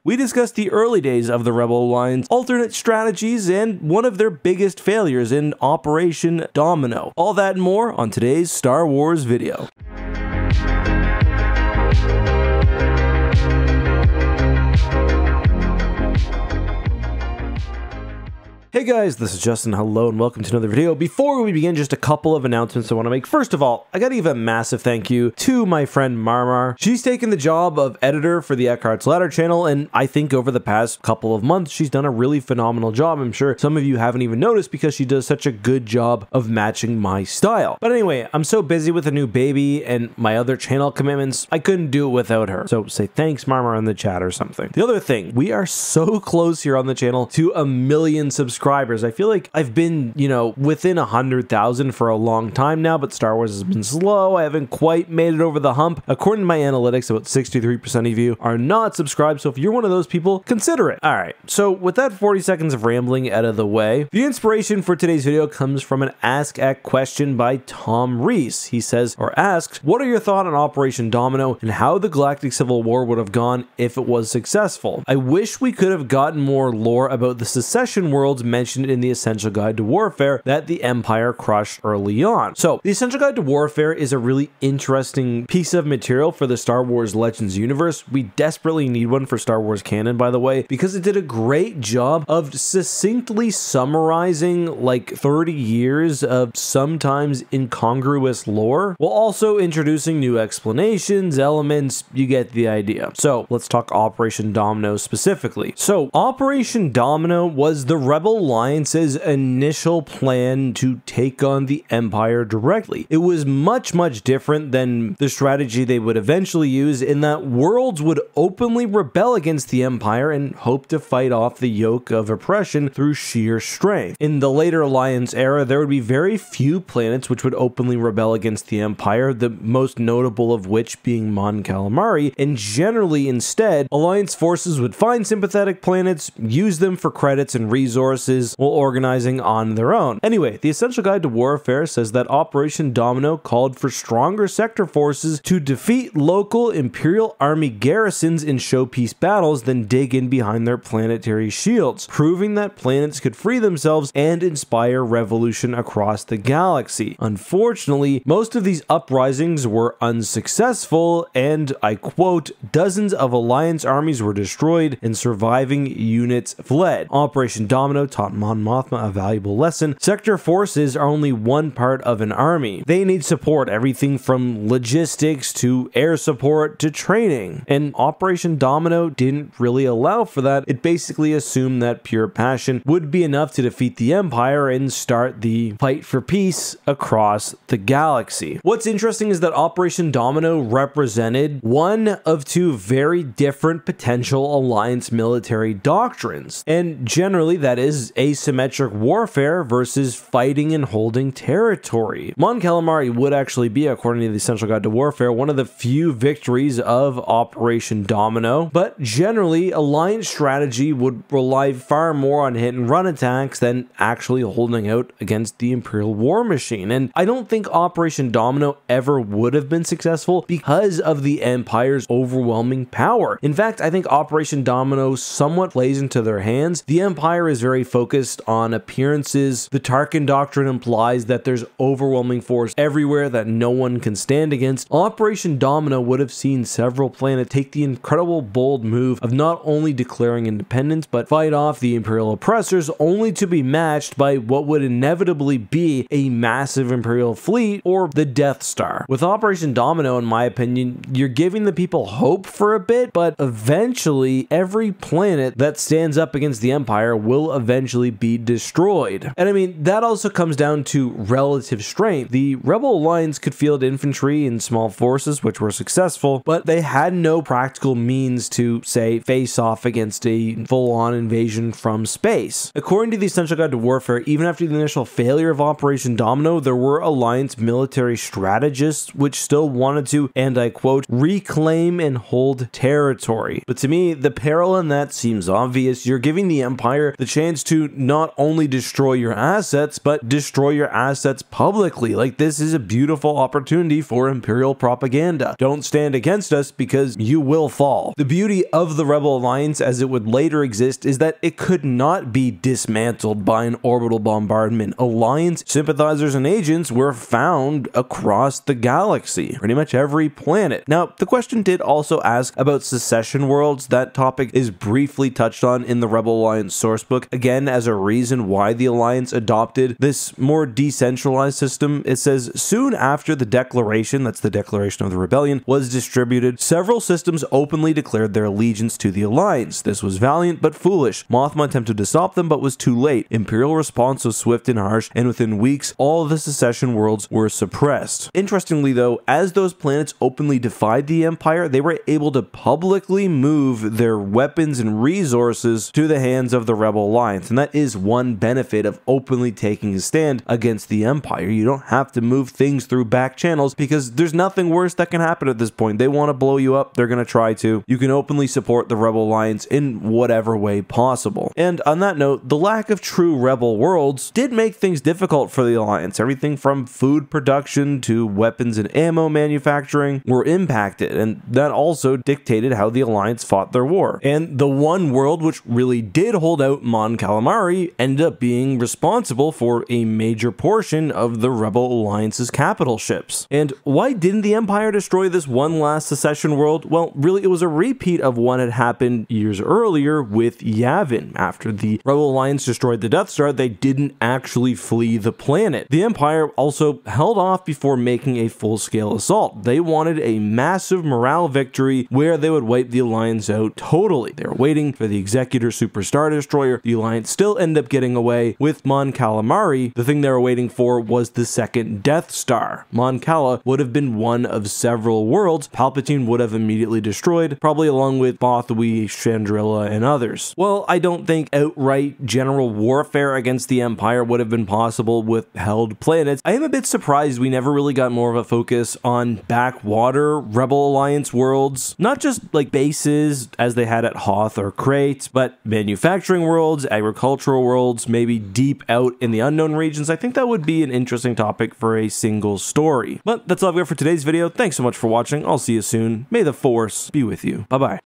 We discuss the early days of the Rebel Alliance, alternate strategies, and one of their biggest failures in Operation Domino. All that and more on today's Star Wars video. Hey guys, this is Justin. Hello and welcome to another video. Before we begin, just a couple of announcements I want to make. First of all, I gotta give a massive thank you to my friend Marmar. She's taken the job of editor for the Eckhart's Ladder channel, and I think over the past couple of months, she's done a really phenomenal job. I'm sure some of you haven't even noticed because she does such a good job of matching my style. But anyway, I'm so busy with a new baby and my other channel commitments, I couldn't do it without her. So say thanks, Marmar, in the chat or something. The other thing, we are so close here on the channel to 1 million subscribers. I feel like I've been, within 100,000 for a long time now, but Star Wars has been slow. I haven't quite made it over the hump. According to my analytics, about 63% of you are not subscribed, so if you're one of those people, consider it. All right, so with that 40 seconds of rambling out of the way, the inspiration for today's video comes from an Ask Ek question by Tom Reese. He says, or asks, what are your thoughts on Operation Domino and how the Galactic Civil War would have gone if it was successful? I wish we could have gotten more lore about the secession worlds mentioned in the Essential Guide to Warfare that the Empire crushed early on. So, the Essential Guide to Warfare is a really interesting piece of material for the Star Wars Legends universe. We desperately need one for Star Wars canon, by the way, because it did a great job of succinctly summarizing like 30 years of sometimes incongruous lore, while also introducing new explanations, elements, you get the idea. So, let's talk Operation Domino specifically. So, Operation Domino was the Rebel Alliance's initial plan to take on the Empire directly. It was much different than the strategy they would eventually use, in that worlds would openly rebel against the Empire and hope to fight off the yoke of oppression through sheer strength. In the later Alliance era, there would be very few planets which would openly rebel against the Empire, the most notable of which being Mon Calamari, and generally instead, Alliance forces would find sympathetic planets, use them for credits and resources, while organizing on their own. Anyway, the Essential Guide to Warfare says that Operation Domino called for stronger sector forces to defeat local Imperial Army garrisons in showpiece battles than dig in behind their planetary shields, proving that planets could free themselves and inspire revolution across the galaxy. Unfortunately, most of these uprisings were unsuccessful, and I quote, dozens of Alliance armies were destroyed and surviving units fled. Operation Domino taught Mon Mothma a valuable lesson. Sector forces are only one part of an army. They need support, everything from logistics to air support to training. And Operation Domino didn't really allow for that. It basically assumed that pure passion would be enough to defeat the Empire and start the fight for peace across the galaxy. What's interesting is that Operation Domino represented one of two very different potential Alliance military doctrines. And generally, that is asymmetric warfare versus fighting and holding territory. Mon Calamari would actually be, according to the Essential Guide to Warfare, one of the few victories of Operation Domino, but generally, Alliance strategy would rely far more on hit and run attacks than actually holding out against the Imperial war machine. And I don't think Operation Domino ever would have been successful because of the Empire's overwhelming power. In fact, I think Operation Domino somewhat plays into their hands. The Empire is very focused on appearances. The Tarkin Doctrine implies that there's overwhelming force everywhere that no one can stand against. Operation Domino would have seen several planets take the incredible bold move of not only declaring independence, but fight off the Imperial oppressors, only to be matched by what would inevitably be a massive Imperial fleet or the Death Star. With Operation Domino, in my opinion, you're giving the people hope for a bit, but eventually every planet that stands up against the Empire will eventually be destroyed. And I mean, that also comes down to relative strength. The Rebel Alliance could field infantry and small forces, which were successful, but they had no practical means to, say, face off against a full-on invasion from space. According to the Essential Guide to Warfare, even after the initial failure of Operation Domino, there were Alliance military strategists which still wanted to, and I quote, reclaim and hold territory. But to me, the peril in that seems obvious. You're giving the Empire the chance to not only destroy your assets, but destroy your assets publicly. Like, this is a beautiful opportunity for Imperial propaganda. Don't stand against us because you will fall. The beauty of the Rebel Alliance as it would later exist is that it could not be dismantled by an orbital bombardment. Alliance sympathizers and agents were found across the galaxy, pretty much every planet. Now, the question did also ask about secession worlds. That topic is briefly touched on in the Rebel Alliance sourcebook, again as a reason why the Alliance adopted this more decentralized system. It says, soon after the Declaration, that's the Declaration of the Rebellion, was distributed, several systems openly declared their allegiance to the Alliance. This was valiant but foolish. Mothma attempted to stop them but was too late. Imperial response was swift and harsh, and within weeks, all of the secession worlds were suppressed. Interestingly though, as those planets openly defied the Empire, they were able to publicly move their weapons and resources to the hands of the Rebel Alliance, and that is one benefit of openly taking a stand against the Empire. You don't have to move things through back channels because there's nothing worse that can happen at this point. They want to blow you up, they're going to try to. You can openly support the Rebel Alliance in whatever way possible. And on that note, the lack of true Rebel worlds did make things difficult for the Alliance. Everything from food production to weapons and ammo manufacturing were impacted, and that also dictated how the Alliance fought their war. And the one world which really did hold out, Mon Calamari, ended up being responsible for a major portion of the Rebel Alliance's capital ships. And why didn't the Empire destroy this one last secession world? Well, really, it was a repeat of what had happened years earlier with Yavin. After the Rebel Alliance destroyed the Death Star, they didn't actually flee the planet. The Empire also held off before making a full-scale assault. They wanted a massive morale victory where they would wipe the Alliance out totally. They were waiting for the Executor Super Star Destroyer. The Alliance still ended up getting away with Mon Calamari. The thing they were waiting for was the second Death Star. Mon Cala would have been one of several worlds Palpatine would have immediately destroyed, probably along with Bothwy, Chandrilla, and others. Well, I don't think outright general warfare against the Empire would have been possible with held planets. I am a bit surprised we never really got more of a focus on backwater Rebel Alliance worlds, not just like bases as they had at Hoth or Crate, but manufacturing worlds, agricultural worlds, maybe deep out in the unknown regions. I think that would be an interesting topic for a single story. But that's all I've got for today's video. Thanks so much for watching. I'll see you soon. May the Force be with you. Bye-bye.